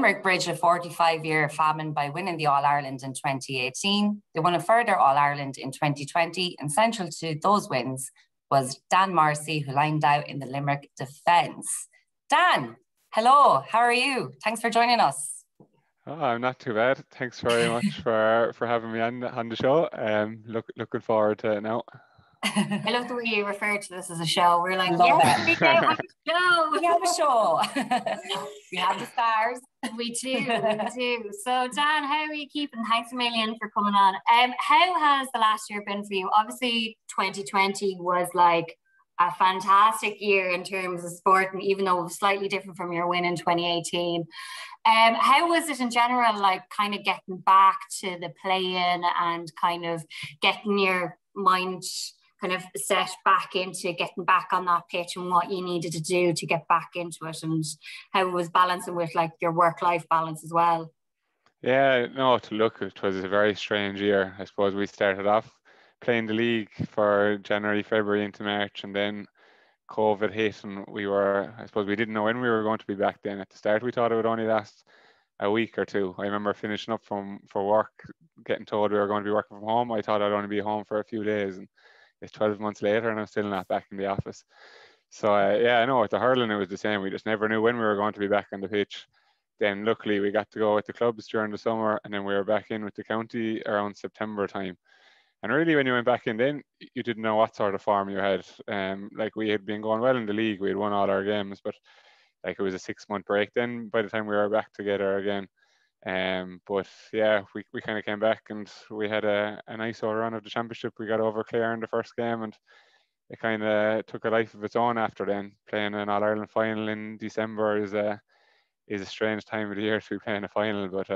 Limerick bridged a 45-year famine by winning the All-Ireland in 2018. They won a further All-Ireland in 2020, and central to those wins was Dan Morrisey, who lined out in the Limerick defence. Dan, hello, how are you? Thanks for joining us. Oh, I'm not too bad. Thanks very much for having me on the show. Looking forward to it now. I love the way you refer to this as a show. We're like, yes, we have a show. We have a show. We have the stars. We do. So Dan, how are you keeping? Thanks a million for coming on. How has the last year been for you? Obviously 2020 was like a fantastic year in terms of sport, and even though it was slightly different from your win in 2018. How was it in general, like kind of getting back to the play-in and kind of getting your mind kind of set back into getting back on that pitch and what you needed to do to get back into it, and how it was balancing with like your work-life balance as well? Yeah, no, to look, it was a very strange year. I suppose we started off playing the league for January, February into March, and then COVID hit, and I suppose we didn't know when we were going to be back then. At the start, we thought it would only last a week or two. I remember finishing up for work, getting told we were going to be working from home. I thought I'd only be home for a few days, and it's 12 months later and I'm still not back in the office. So yeah, I know at the hurling it was the same. We just never knew when we were going to be back on the pitch. Then luckily we got to go with the clubs during the summer, and then we were back in with the county around September time. And really when you went back in then, you didn't know what sort of form you had. Like we had been going well in the league, we had won all our games, but like it was a 6-month break then by the time we were back together again. But yeah, we kind of came back and we had a nice run of the championship. We got over Clare in the first game, and it kind of took a life of its own after then. Playing an All-Ireland final in December is a strange time of the year to be playing a final, but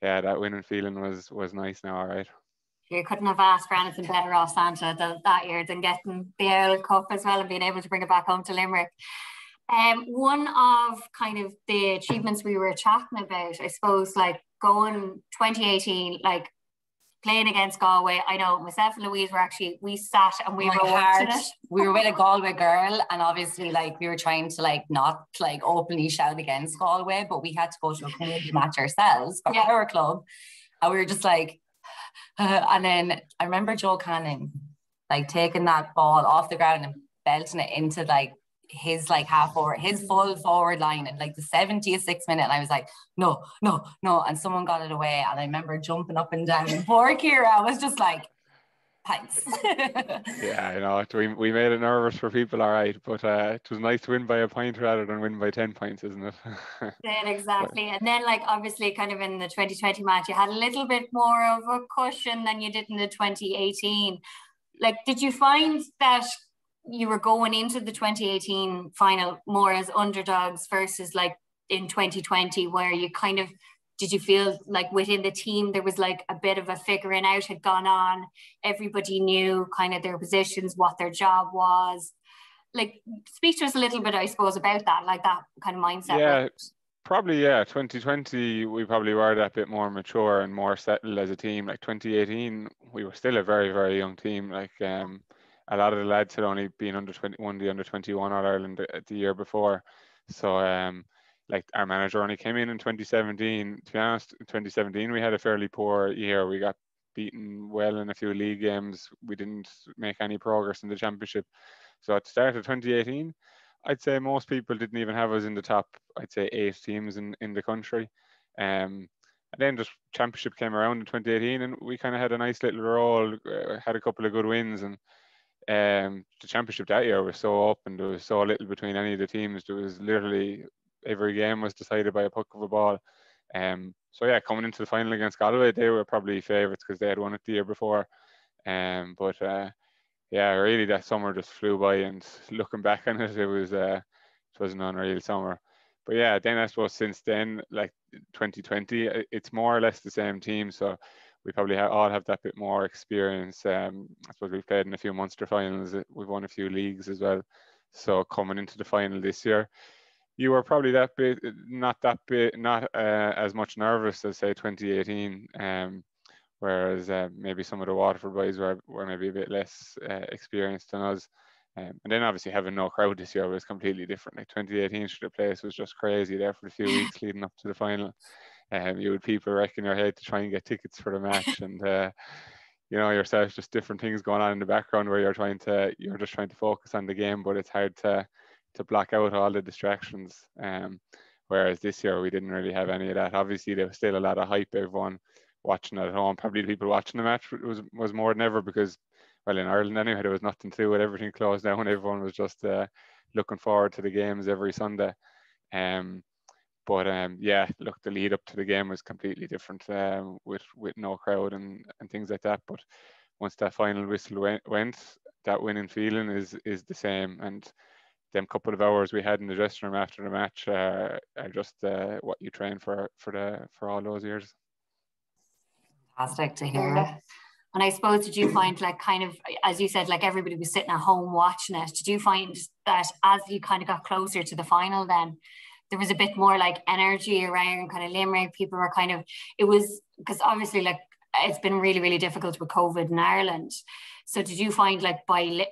yeah, that winning feeling was nice now, all right. You couldn't have asked for anything better off Santa that year than getting the Old Cup as well and being able to bring it back home to Limerick. One of kind of the achievements we were chatting about, I suppose, like going 2018, like playing against Galway. I know myself and Louise we sat and we were watching it. We were with a Galway girl, and obviously like we were trying to like not like openly shout against Galway, but we had to go to a community match ourselves for our club, and we were just like, and then I remember Joe Canning like taking that ball off the ground and belting it into like his like half forward, his full forward line at like the 76th minute, and I was like, no, and someone got it away, and I remember jumping up and down, and poor Kira was just like, thanks. Yeah, I know, we made it nervous for people, all right, but it was nice to win by a point rather than win by 10 points, isn't it? Yeah, exactly. And then like obviously kind of in the 2020 match you had a little bit more of a cushion than you did in the 2018. Like, did you find that you were going into the 2018 final more as underdogs versus like in 2020, where you kind of, did you feel like within the team there was like a bit of a figuring out had gone on? Everybody knew kind of their positions, what their job was. Like, speak to us a little bit, I suppose, about that, like that kind of mindset. Yeah, probably, yeah. 2020, we probably were that bit more mature and more settled as a team. Like 2018, we were still a very, very young team. Like, a lot of the lads had only been under 21, the under 21 All-Ireland the year before. So, like our manager only came in 2017. To be honest, in 2017, we had a fairly poor year. We got beaten well in a few league games. We didn't make any progress in the championship. So at the start of 2018, I'd say most people didn't even have us in the top, I'd say 8 teams in the country. And then just championship came around in 2018 and we kind of had a nice little roll, had a couple of good wins, and the championship that year was so open. There was so little between any of the teams. There was literally every game was decided by a puck of a ball. So yeah, coming into the final against Galway, they were probably favourites because they had won it the year before. But yeah, really that summer just flew by, and looking back on it, it was an unreal summer. But yeah, then I suppose since then, like 2020, it's more or less the same team. So we probably all have that bit more experience. I suppose we've played in a few Munster finals. We've won a few leagues as well. So coming into the final this year, you were probably not as much nervous as say 2018. Whereas maybe some of the Waterford boys were maybe a bit less experienced than us. And then obviously having no crowd this year was completely different. Like 2018, the place was just crazy there for the few weeks leading up to the final. You had people wrecking their head to try and get tickets for the match, and you know yourself, just different things going on in the background where you're just trying to focus on the game, but it's hard to block out all the distractions. Whereas this year we didn't really have any of that. Obviously there was still a lot of hype. Everyone watching at home, probably the people watching the match was more than ever, because, well, in Ireland anyway, there was nothing to do with everything closed down. Everyone was just looking forward to the games every Sunday. But yeah, look, the lead up to the game was completely different with no crowd and things like that. But once that final whistle went, that winning feeling is the same. And them couple of hours we had in the dressing room after the match are just what you train for all those years. Fantastic to hear. And I suppose, did you find, like, kind of, as you said, like everybody was sitting at home watching it, did you find that as you kind of got closer to the final then, there was a bit more like energy around kind of Limerick? People were kind of, it was, because obviously like it's been really, really difficult with COVID in Ireland. So did you find like by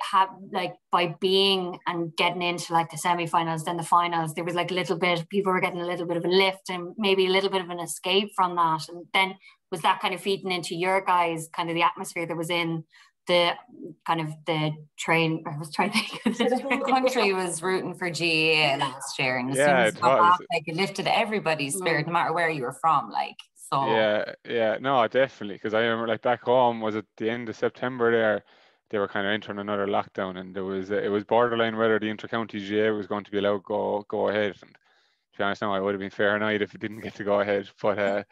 being and getting into like the semi-finals, then the finals, there was like a little bit, people were getting a little bit of a lift and maybe a little bit of an escape from that? And then was that kind of feeding into your guys, kind of the atmosphere that was in the kind of the train? I was trying to think of the whole country was rooting for GAA last year, and as soon as it was back, like, it lifted everybody's spirit, no matter where you were from, like. So yeah, no, definitely, because I remember, like, back home was at the end of September there, they were kind of entering another lockdown, and it was borderline whether the inter-county GAA was going to be allowed go ahead. And to be honest, now, I would have been fair enough if it didn't get to go ahead, but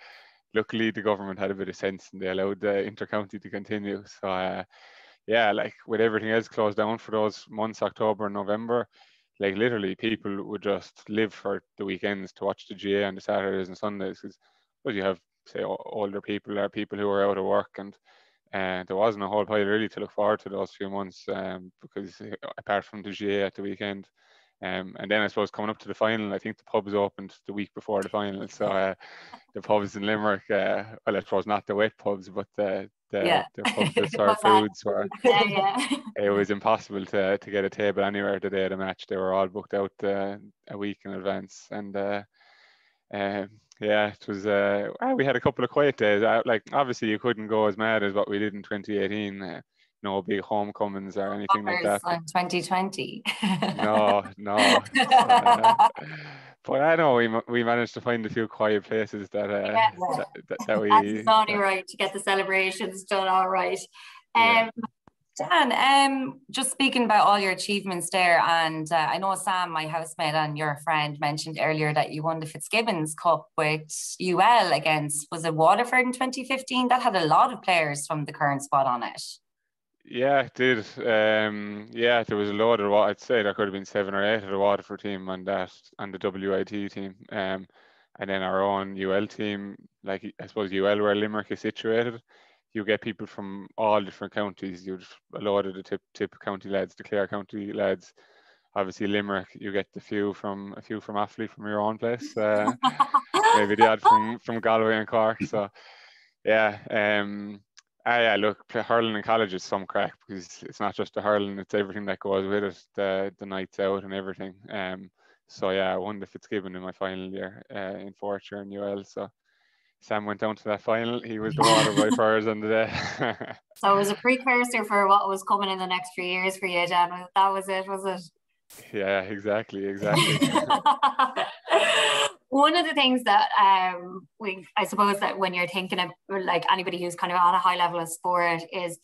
luckily the government had a bit of sense and they allowed the inter-county to continue. So yeah, like with everything else closed down for those months, October and November, like literally people would just live for the weekends to watch the GAA on the Saturdays and Sundays, because you have, say, older people or people who are out of work, and there wasn't a whole pile really to look forward to those few months, because apart from the GAA at the weekend. And then I suppose coming up to the final, I think the pubs opened the week before the final. So the pubs in Limerick, well, I suppose not the wet pubs, but the pubs that serve foods were, it was impossible to get a table anywhere the day of the match. They were all booked out a week in advance. And yeah, it was, we had a couple of quiet days. Like, obviously you couldn't go as mad as what we did in 2018. No big homecomings or anything like that. On 2020. No. But I know we managed to find a few quiet places that we. That's only right to get the celebrations done. All right. Dan, just speaking about all your achievements there, and I know Sam, my housemate and your friend, mentioned earlier that you won the Fitzgibbons Cup with UL against, was it Waterford in 2015? That had a lot of players from the current squad on it. Yeah, it did. Yeah, there was a load of, I'd say there could have been 7 or 8 of the Waterford team on that, and the WIT team. And then our own UL team, like, I suppose UL where Limerick is situated, you get people from all different counties. You'd a lot of the tip county lads, the Clare county lads. Obviously Limerick, you get a few from Offaly, from your own place. Maybe the odd from Galway and Cork. So yeah, yeah, look, hurling in college is some crack, because it's not just the hurling, it's everything that goes with it, the nights out and everything. So yeah, I won the Fitzgibbon in my final year in fourth year in UL. So Sam went down to that final. He was the water by fires on the day. So it was a precursor for what was coming in the next 3 years for you, Dan. That was it, was it? Yeah, exactly. One of the things that I suppose that when you're thinking of, like, anybody who's kind of on a high level of sport is,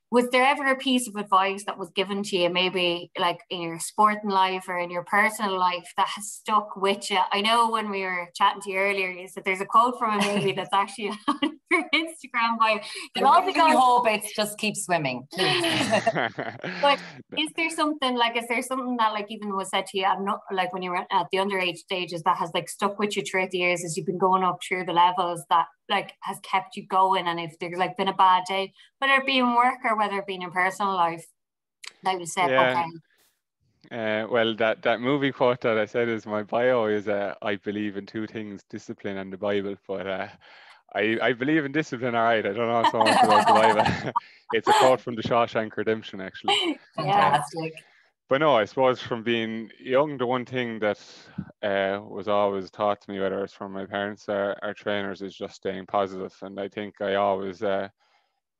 was there ever a piece of advice that was given to you, maybe like in your sporting life or in your personal life, that has stuck with you? I know when we were chatting to you earlier, you said there's a quote from a movie that's actually on your Instagram bio. I hope it's just keep swimming, please. But is there something that, like, even was said to you, I'm not, like, when you were at the underage stages, that has, like, stuck with you throughout the years as you've been going up through the levels, that, like, has kept you going? And if there's, like, been a bad day, whether it be in work or whether it be in your personal life, that you said, okay. Well, that movie quote that I said is my bio is I believe in 2 things, discipline and the Bible. But I believe in discipline, all right. I don't know so much about the Bible. It's a quote from the Shawshank Redemption, actually. Fantastic. But no, I suppose from being young, the one thing that was always taught to me, whether it's from my parents or trainers, is just staying positive. And I think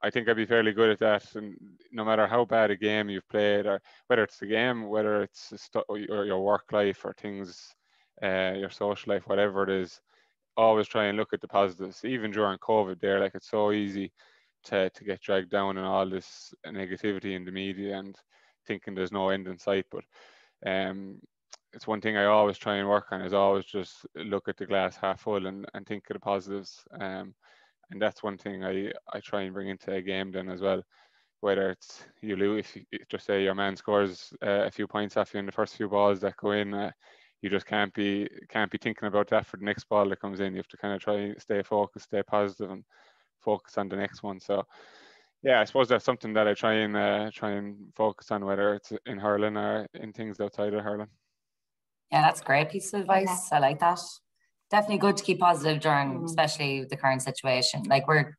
I think I'd be fairly good at that. And no matter how bad a game you've played, or whether it's the game, whether it's your work life or things, your social life, whatever it is, always try and look at the positives. Even during COVID there, like it's so easy to get dragged down in all this negativity in the media and thinking there's no end in sight. But it's one thing I always try and work on, is always just look at the glass half full and think of the positives. And that's one thing I try and bring into a game then as well. Whether it's you lose, if you just say your man scores a few points off you in the first few balls that go in, you just can't be thinking about that for the next ball that comes in. You have to kind of try and stay focused, stay positive, and focus on the next one. So yeah, I suppose that's something that I try and focus on, whether it's in hurling or in things outside of hurling. Yeah, that's a great piece of advice. I like that. Definitely good to keep positive during, especially the current situation. Like we're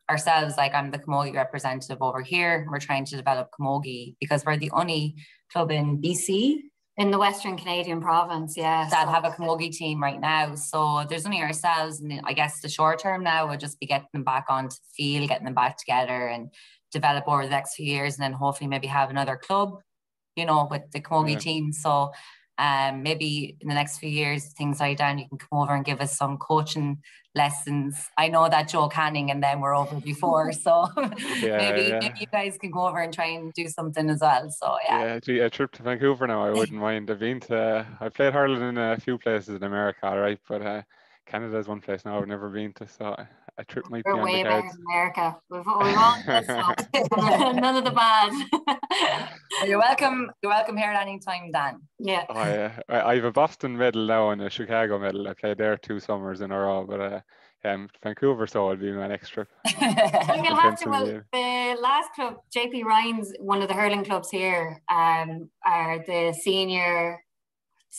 ourselves, like I'm the Camogie representative over here. We're trying to develop Camogie because we're the only club in BC, in the Western Canadian province, that have a Camogie team right now. So there's only ourselves, and I guess the short term now would just be getting them back onto the field, getting them back together and develop over the next few years, and then hopefully maybe have another club, with the Camogie team. So maybe in the next few years things die down, you can come over and give us some coaching lessons. I know that Joe Canning and them were over before, so maybe you guys can go over and try and do something as well. So a trip to Vancouver now, I wouldn't mind. I've played hurling in a few places in America, all right, but Canada is one place now I've never been to, so a trip might be on the cards. We're way better than America. We've all good stuff. None of the bad. You're welcome here at any time, Dan. Yeah. Oh yeah, I have a Boston medal now and a Chicago medal. Okay, there 2 summers in a row, but Vancouver, so it'll be my next trip. The last club, JP Ryan's, one of the hurling clubs here, are the senior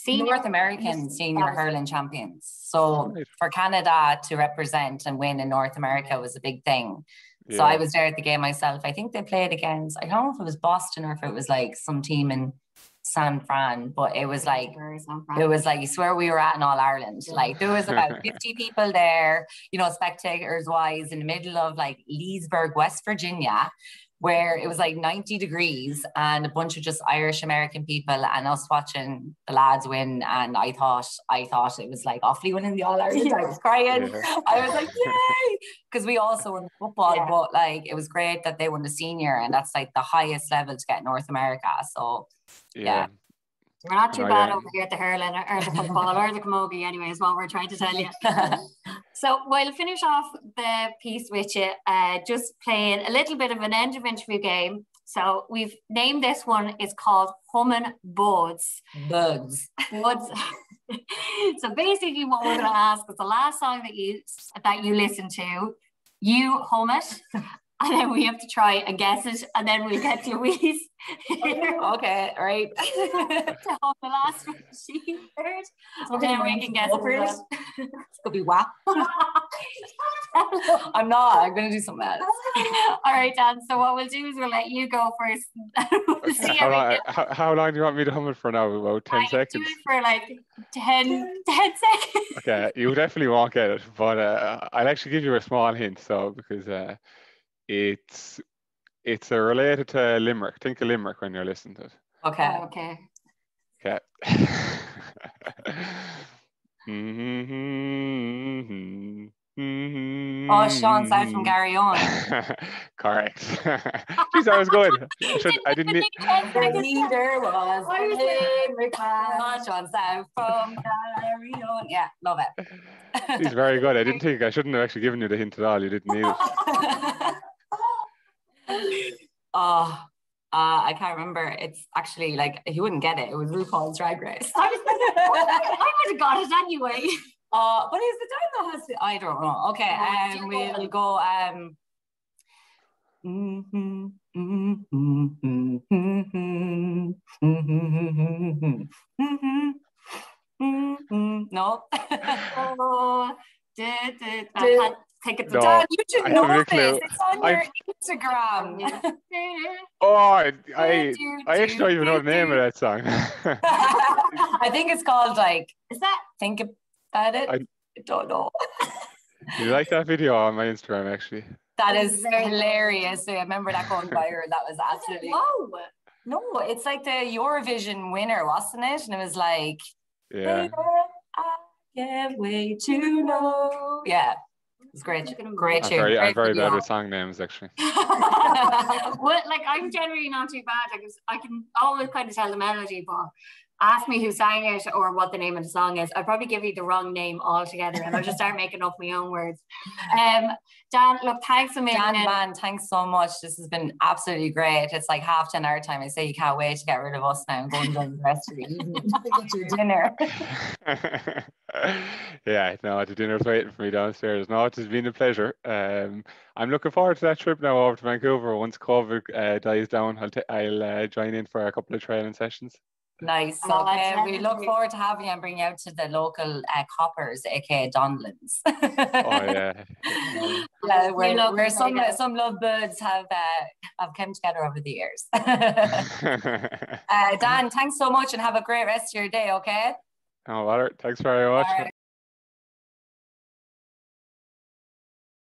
North American senior hurling champions. So for Canada to represent and win in North America was a big thing. So I was there at the game myself. I think they played against, I don't know if it was Boston or if it was like some team in San Fran, but it was like you swear we were at an All-Ireland. Like there was about 50 people there, spectators wise, in the middle of like Leesburg, West Virginia, where it was like 90 degrees and a bunch of just Irish American people and us watching the lads win. And I thought it was like Offaly winning the All-Ireland. I was crying. I was like, yay! Because we also won football, but like it was great that they won the senior, and that's like the highest level to get North America. So yeah. We're not too bad over here at the hurling or the football or the camogie anyway, is what we're trying to tell you. So we'll finish off the piece with you, just playing a little bit of an end of interview game. So we've named this one, it's called Humming Buds. Buds. So basically what we're going to ask is the last song that you listen to, you hum it, and then we have to try and guess it, and then we'll get Louise. Okay, right. To hum the last one she heard, and then we can guess it. It's gonna be WAP. I'm going to do something else. All right, Dan, so what we'll do is we'll let you go first. We'll see how long do you want me to hum it for now? About 10 seconds? Do it for like 10 seconds. Okay, you definitely won't get it, but I'll actually give you a small hint, because it's related to Limerick. Think of Limerick when you're listening to it. Okay. Oh, Sean South from Gary On. Correct. Jeez, that was good. I didn't need. Neither was Limerick. Sean South from Gary On. Yeah, love it. He's very good. I shouldn't have actually given you the hint at all. You didn't need it. I can't remember. It's actually like he wouldn't get it. It was RuPaul's Drag Race. I would have got it anyway. But is the time that has to, I don't know. Okay, we'll go. No. think it's No, Dan. You should I know haven't a this. clue. It's on your Instagram. Oh, I actually don't even know the name of that song. I think it's called like, Is that? Think About It. I don't know. You like that video on my Instagram, actually? That is hilarious. I remember that going viral. That was absolutely. Whoa. No, it's like the Eurovision winner, wasn't it? And it was like, Yeah. Baby, I can't wait to know. Yeah, it's great. Great tune. I'm very bad with song names, actually. Well, like I'm generally not too bad. I can always kind of tell the melody, but ask me who sang it or what the name of the song is. I'd probably give you the wrong name altogether, and I'll just start making up my own words. Dan, look, thanks a million. Dan, man, thanks so much. This has been absolutely great. It's like 10:30 our time. I say you can't wait to get rid of us now and go and join the rest of the evening to get your dinner. Yeah, no, the dinner's waiting for me downstairs. No, it has been a pleasure. I'm looking forward to that trip now over to Vancouver. Once COVID dies down, I'll join in for a couple of training sessions. Nice. Okay. We look forward to having you and bringing you out to the local coppers, aka Donlands. Oh yeah. Yeah, where some lovebirds have come together over the years. Dan, thanks so much and have a great rest of your day, okay? Oh, well, thanks very much.